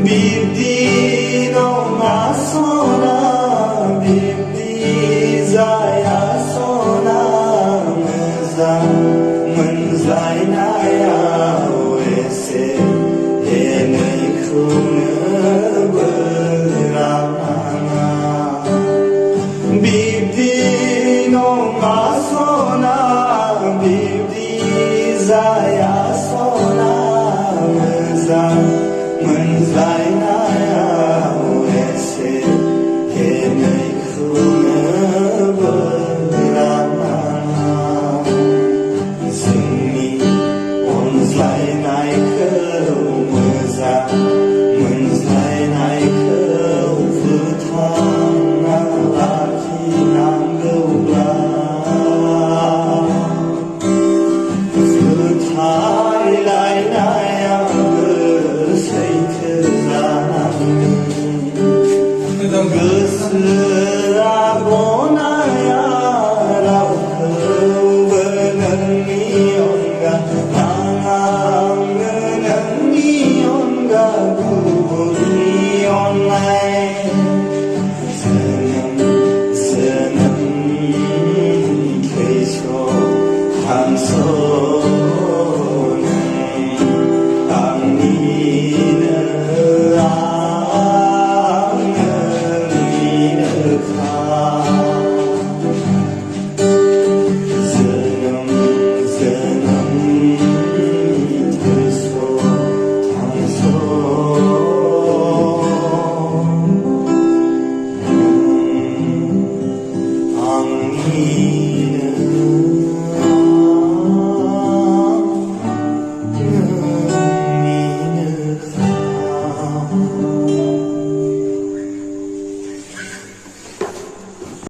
bibdi nonga sona, bibdi zaya sona, menzainaya wese henai khuna beramana. Bibdi nonga sona, bibdi zaya sona, menzainaya wese henai khuna beramana. जोंनि अनज्लायनायखौ मोनज्लायनायखौ फोथांना लाखिनांगौब्ला फोथायलायनायाबो सैथो जानांगोन। गोसोआ गनाया रावखौबो नोंनि अनगा, नाङांनो नोंनि अनगा गुबुननि अननाय।